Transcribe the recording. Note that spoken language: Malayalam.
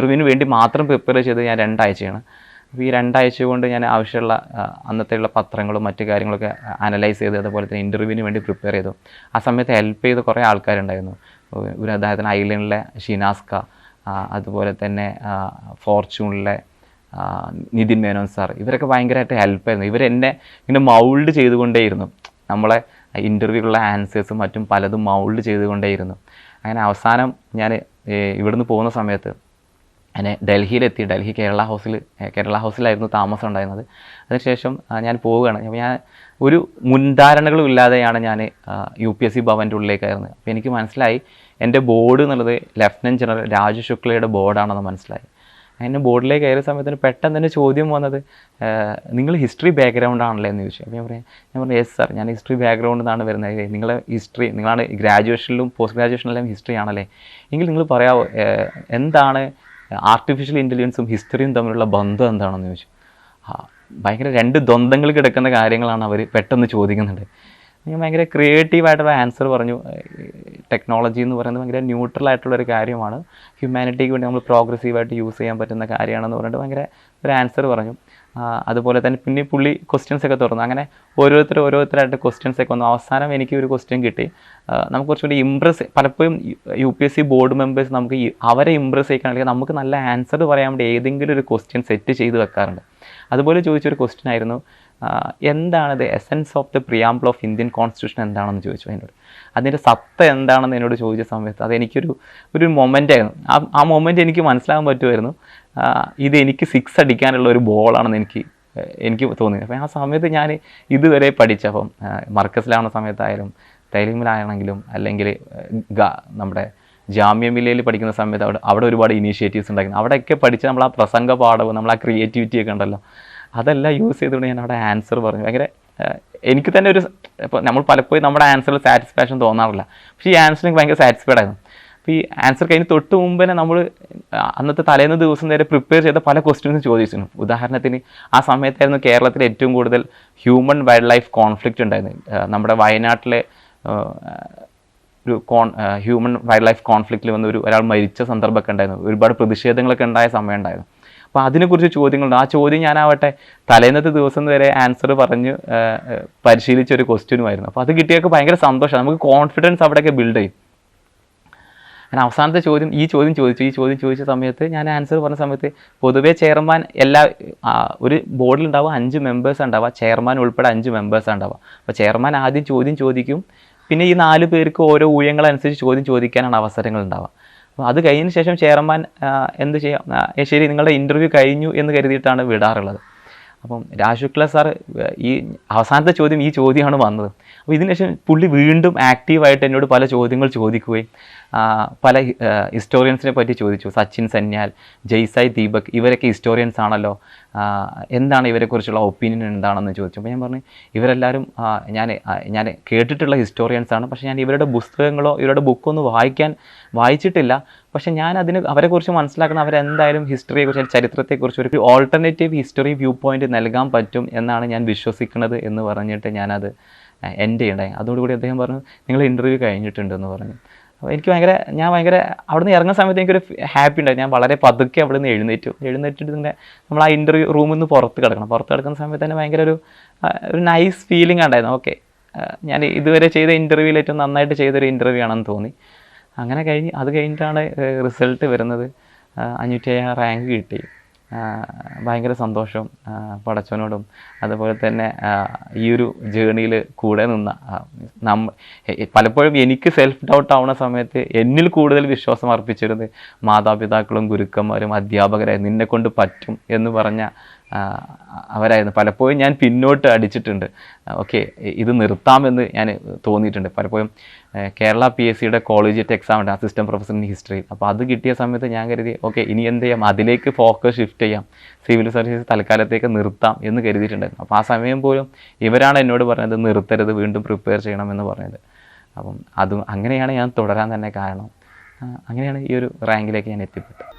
ഇൻ്റർവ്യൂവിന് വേണ്ടി മാത്രം പ്രിപ്പയർ ചെയ്ത് ഞാൻ 2 ആഴ്ചയാണ്. അപ്പോൾ ഈ 2 ആഴ്ച കൊണ്ട് ഞാൻ ആവശ്യമുള്ള അന്നത്തെയുള്ള പത്രങ്ങളും മറ്റു കാര്യങ്ങളൊക്കെ അനലൈസ് ചെയ്ത് അതുപോലെ തന്നെ ഇൻ്റർവ്യൂവിന് വേണ്ടി പ്രിപ്പയർ ചെയ്തു. ആ സമയത്ത് ഹെൽപ്പ് ചെയ്ത് കുറേ ആൾക്കാരുണ്ടായിരുന്നു. ഉദാഹരണത്തിന് ഐലൻഡിലെ ഷിനാസ്ക, അതുപോലെ തന്നെ ഫോർച്യൂണിലെ നിതിൻ മേനോൻ സാർ, ഇവരൊക്കെ ഭയങ്കരമായിട്ട് ഹെൽപ്പായിരുന്നു. ഇവരെന്നെ ഇങ്ങനെ മൗൾഡ് ചെയ്തുകൊണ്ടേയിരുന്നു. നമ്മളെ ഇൻ്റർവ്യൂവിലുള്ള ആൻസേഴ്സും മറ്റും പലതും മൗൾഡ് ചെയ്തുകൊണ്ടേയിരുന്നു. അങ്ങനെ അവസാനം ഞാൻ ഇവിടുന്ന് പോകുന്ന സമയത്ത് അങ്ങനെ ഡൽഹിയിലെത്തി. കേരള ഹൗസിലായിരുന്നു താമസം ഉണ്ടായിരുന്നത്. അതിനുശേഷം ഞാൻ പോവുകയാണ്. അപ്പോൾ ഞാൻ ഒരു മുൻധാരണകളും ഇല്ലാതെയാണ് ഞാൻ UPSC ഭവൻ്റെ ഉള്ളിലേക്ക് കയറുന്നത്. അപ്പോൾ എനിക്ക് മനസ്സിലായി എൻ്റെ ബോർഡ് എന്നുള്ളത് ലഫ്റ്റനൻറ്റ് ജനറൽ രാജു ശുക്ലയുടെ ബോർഡാണെന്ന് മനസ്സിലായി. അങ്ങനെ ബോർഡിലേക്ക് കയറിയ സമയത്തിന് പെട്ടെന്ന് തന്നെ ചോദ്യം വന്നത്, നിങ്ങൾ ഹിസ്റ്ററി ബാക്ക്ഗ്രൗണ്ട് ആണല്ലേ എന്ന് ചോദിച്ചു. അപ്പോൾ ഞാൻ പറഞ്ഞു യെസ് സാർ, ഞാൻ ഹിസ്റ്ററി ബാക്ക്ഗ്രൗണ്ടിൽ നിന്നാണ് വരുന്നത്. നിങ്ങളാണ് ഗ്രാജുവേഷനിലും പോസ്റ്റ് ഗ്രാജുവേഷനിലും ഹിസ്റ്ററി ആണല്ലേ, എങ്കിൽ നിങ്ങൾ പറയാമോ എന്താണ് ആർട്ടിഫിഷ്യൽ ഇൻ്റലിജൻസും ഹിസ്റ്ററിയും തമ്മിലുള്ള ബന്ധം എന്താണെന്ന് ചോദിച്ചു. ഭയങ്കര 2 ദ്വന്ദ്ങ്ങൾ കിടക്കുന്ന കാര്യങ്ങളാണ് അവർ പെട്ടെന്ന് ചോദിക്കുന്നുണ്ട്. ഞാൻ ഭയങ്കര ക്രിയേറ്റീവായിട്ടുള്ള ആൻസർ പറഞ്ഞു. ടെക്നോളജി എന്ന് പറയുന്നത് ഭയങ്കര ന്യൂട്രലായിട്ടുള്ളൊരു കാര്യമാണ്, ഹ്യൂമാനിറ്റിക്ക് വേണ്ടി നമ്മൾ പ്രോഗ്രസീവായിട്ട് യൂസ് ചെയ്യാൻ പറ്റുന്ന കാര്യമാണെന്ന് പറഞ്ഞിട്ട് ഭയങ്കര ഒരു ആൻസർ പറഞ്ഞു. അതുപോലെ തന്നെ പിന്നെ പുള്ളി ക്വസ്റ്റ്യൻസൊക്കെ തുറന്നു. അങ്ങനെ ഓരോരുത്തരായിട്ട് ക്വസ്റ്റ്യൻസൊക്കെ വന്നു. അവസാനം എനിക്ക് ഒരു ക്വസ്റ്റ്യൻ കിട്ടി. നമുക്ക് കുറച്ചുകൂടി പലപ്പോഴും UPSC ബോർഡ് മെമ്പേഴ്സ് നമുക്ക് അവരെ ഇമ്പ്രസ് ചെയ്യിക്കാൻ, അല്ലെങ്കിൽ നമുക്ക് നല്ല ആൻസർ പറയാൻ വേണ്ടി ഏതെങ്കിലും ഒരു ക്വസ്റ്റ്യൻ സെറ്റ് ചെയ്ത് വെക്കാറുണ്ട്. അതുപോലെ ചോദിച്ചൊരു ക്വസ്റ്റ്യൻ ആയിരുന്നു, എന്താണ് the essence of the preamble of Indian constitution എന്താണെന്ന് ചോദിച്ചു എന്നോട്. അതിൻ്റെ സത്ത എന്താണെന്ന് എന്നോട് ചോദിച്ച സമയത്ത് അതെനിക്കൊരു മൊമെൻ്റ് ആയിരുന്നു. ആ മൊമെൻ്റ് എനിക്ക് മനസ്സിലാകാൻ പറ്റുമായിരുന്നു, ഇത് എനിക്ക് 6 അടിക്കാനുള്ള ഒരു ബോളാണെന്ന് എനിക്ക് തോന്നി. അപ്പോൾ ആ സമയത്ത് ഞാൻ ഇതുവരെ പഠിച്ചപ്പം മർക്കസിലാവുന്ന സമയത്തായാലും തൈലിമിലാണെങ്കിലും അല്ലെങ്കിൽ നമ്മുടെ ജാമ്യ മില്ലയിൽ പഠിക്കുന്ന സമയത്ത് അവിടെ ഒരുപാട് ഇനീഷ്യേറ്റീവ്സ് ഉണ്ടായിരുന്നു. അവിടെയൊക്കെ പഠിച്ച് നമ്മൾ ആ പ്രസംഗ പാഠവും നമ്മൾ ആ ക്രിയേറ്റിവിറ്റിയൊക്കെ ഉണ്ടല്ലോ, അതെല്ലാം യൂസ് ചെയ്തുകൊണ്ട് ഞാൻ അവിടെ ആൻസർ പറഞ്ഞു. ഭയങ്കര എനിക്ക് തന്നെ ഇപ്പോൾ നമ്മൾ പലപ്പോഴും നമ്മുടെ ആൻസറിൽ സാറ്റിസ്ഫാക്ഷൻ തോന്നാറില്ല, പക്ഷേ ഈ ആൻസർ എനിക്ക് ഭയങ്കര സാറ്റിസ്ഫൈഡ് ആയിരുന്നു. അപ്പോൾ ഈ ആൻസർ കഴിഞ്ഞ് തൊട്ട് മുമ്പ് തന്നെ നമ്മൾ അന്നത്തെ തലേന്ന് ദിവസം നേരെ പ്രിപ്പയർ ചെയ്ത പല ക്വസ്റ്റ്യൻസും ചോദിച്ചിരുന്നു. ഉദാഹരണത്തിന് ആ സമയത്തായിരുന്നു കേരളത്തിൽ ഏറ്റവും കൂടുതൽ ഹ്യൂമൻ വൈൽഡ് ലൈഫ് കോൺഫ്ലിക്റ്റ് ഉണ്ടായിരുന്നു. നമ്മുടെ വയനാട്ടിലെ ഒരു ഹ്യൂമൻ വൈൽഡ് ലൈഫ് കോൺഫ്ലിക്റ്റിൽ വന്ന് ഒരാൾ മരിച്ച സന്ദർഭമൊക്കെ ഉണ്ടായിരുന്നു. ഒരുപാട് പ്രതിഷേധങ്ങളൊക്കെ ഉണ്ടായ സമയം ഉണ്ടായിരുന്നു. അപ്പോൾ അതിനെക്കുറിച്ച് ചോദ്യങ്ങളുണ്ട്. ആ ചോദ്യം ഞാനാവട്ടെ തലേന്നത്തെ ദിവസം വരെ ആൻസർ പറഞ്ഞ് പരിശീലിച്ചൊരു ക്വസ്റ്റ്യനുമായിരുന്നു. അപ്പോൾ അത് കിട്ടിയൊക്കെ ഭയങ്കര സന്തോഷമാണ്. നമുക്ക് കോൺഫിഡൻസ് അവിടെയൊക്കെ ബിൽഡ് ചെയ്യും. ഞാൻ അവസാനത്തെ ഈ ചോദ്യം ചോദിച്ച സമയത്ത് ഞാൻ ആൻസർ പറഞ്ഞ സമയത്ത് പൊതുവേ ചെയർമാൻ ഒരു ബോർഡിലുണ്ടാവുക 5 മെമ്പേഴ്സ് ഉണ്ടാവുക, ചെയർമാൻ ഉൾപ്പെടെ 5 മെമ്പേഴ്സ് ഉണ്ടാവുക. അപ്പോൾ ചെയർമാൻ ആദ്യം ചോദ്യം ചോദിക്കും, പിന്നെ ഈ 4 പേർക്ക് ഓരോ ഊഴങ്ങളനുസരിച്ച് ചോദ്യം ചോദിക്കാനാണ് അവസരങ്ങൾ ഉണ്ടാവുക. അപ്പോൾ അത് കഴിഞ്ഞതിന് ശേഷം ചെയർമാൻ എന്ത് ചെയ്യാം, ശരി നിങ്ങളുടെ ഇൻ്റർവ്യൂ കഴിഞ്ഞു എന്ന് കരുതിയിട്ടാണ് വിടാറുള്ളത്. അപ്പം രാജുശുക്ല സാർ ഈ അവസാനത്തെ ചോദ്യം ഈ ചോദ്യമാണ് വന്നത്. അപ്പോൾ ഇതിനുശേഷം പുള്ളി വീണ്ടും ആക്റ്റീവായിട്ട് എന്നോട് പല ചോദ്യങ്ങൾ ചോദിക്കുകയും പല ഹിസ്റ്റോറിയൻസിനെ പറ്റി ചോദിച്ചു. സച്ചിൻ സന്യാൽ, ജയ്സായ് ദീപക്, ഇവരൊക്കെ ഹിസ്റ്റോറിയൻസ് ആണല്ലോ, എന്താണ് ഇവരെക്കുറിച്ചുള്ള ഒപ്പീനിയൻ എന്താണെന്ന് ചോദിച്ചു. അപ്പോൾ ഞാൻ പറഞ്ഞു ഇവരെല്ലാവരും ഞാൻ കേട്ടിട്ടുള്ള ഹിസ്റ്റോറിയൻസ് ആണ്, പക്ഷേ ഞാൻ ഇവരുടെ പുസ്തകങ്ങളോ ഇവരുടെ ബുക്കൊന്നും വായിച്ചിട്ടില്ല. പക്ഷേ ഞാൻ അവരെക്കുറിച്ച് മനസ്സിലാക്കണം, അവരെന്തായാലും ഹിസ്റ്ററിയെക്കുറിച്ച് ചരിത്രത്തെക്കുറിച്ച് ഒരു ഓൾട്ടർനേറ്റീവ് ഹിസ്റ്ററി വ്യൂ പോയിൻ്റ് നൽകാൻ പറ്റും എന്നാണ് ഞാൻ വിശ്വസിക്കുന്നത് എന്ന് പറഞ്ഞിട്ട് ഞാനത് എൻഡ് ചെയ്യണ്ടായി. അതോടുകൂടി അദ്ദേഹം പറഞ്ഞു നിങ്ങൾ ഇൻ്റർവ്യൂ കഴിഞ്ഞിട്ടുണ്ടെന്ന് പറഞ്ഞു. അപ്പോൾ ഞാൻ ഭയങ്കര അവിടെ നിന്ന് ഇറങ്ങുന്ന സമയത്ത് എനിക്കൊരു ഹാപ്പി ഉണ്ടായി. ഞാൻ വളരെ പതുക്കെ അവിടെ നിന്ന് എഴുന്നേറ്റിട്ട് ഇങ്ങനെ നമ്മൾ ആ ഇൻ്റർവ്യൂ റൂമിൽ നിന്ന് പുറത്ത് കിടക്കുന്ന സമയത്ത് തന്നെ ഭയങ്കര ഒരു നൈസ് ഫീലിംഗ് ഉണ്ടായിരുന്നു. ഓക്കെ, ഞാൻ ഇതുവരെ ചെയ്ത ഇൻ്റർവ്യൂവിൽ ഏറ്റവും നന്നായിട്ട് ചെയ്തൊരു ഇൻ്റർവ്യൂ ആണെന്ന് തോന്നി. അങ്ങനെ അത് കഴിഞ്ഞിട്ടാണ് റിസൾട്ട് വരുന്നത്. 507 റാങ്ക് കിട്ടി. ഭയങ്കര സന്തോഷം പടച്ചവനോടും അതുപോലെ തന്നെ ഈ ഒരു ജേണിയിൽ കൂടെ നിന്ന പലപ്പോഴും എനിക്ക് സെൽഫ് ഡൗട്ട് ആവുന്ന സമയത്ത് എന്നിൽ കൂടുതൽ വിശ്വാസം അർപ്പിച്ചിരുന്നത് മാതാപിതാക്കളും ഗുരുക്കന്മാരും അധ്യാപകരായിരുന്നു. നിന്നെക്കൊണ്ട് പറ്റും എന്ന് പറഞ്ഞ അവരായിരുന്നു. പലപ്പോഴും ഞാൻ പിന്നോട്ട് അടിച്ചിട്ടുണ്ട്. ഓക്കെ, ഇത് നിർത്താമെന്ന് ഞാൻ തോന്നിയിട്ടുണ്ട്. പലപ്പോഴും കേരള PSCയുടെ കോളേജിയറ്റ് എക്സാം ഉണ്ട്, അസിസ്റ്റൻറ്റ് പ്രൊഫസർ ഇൻ ഹിസ്റ്ററി. അപ്പോൾ അത് കിട്ടിയ സമയത്ത് ഞാൻ കരുതി ഓക്കെ ഇനി എന്ത് ചെയ്യാം, അതിലേക്ക് ഫോക്കസ് ഷിഫ്റ്റ് ചെയ്യാം, സിവിൽ സർവീസ് തൽക്കാലത്തേക്ക് നിർത്താം എന്ന് കരുതിയിട്ടുണ്ടായിരുന്നു. അപ്പോൾ ആ സമയം പോലും ഇവരാണ് എന്നോട് പറഞ്ഞത് നിർത്തരുത്, വീണ്ടും പ്രിപ്പയർ ചെയ്യണമെന്ന് പറഞ്ഞത്. അപ്പം അങ്ങനെയാണ് ഞാൻ തുടരാൻ തന്നെ കാരണം. അങ്ങനെയാണ് ഈ ഒരു റാങ്കിലേക്ക് ഞാൻ എത്തിപ്പെട്ടത്.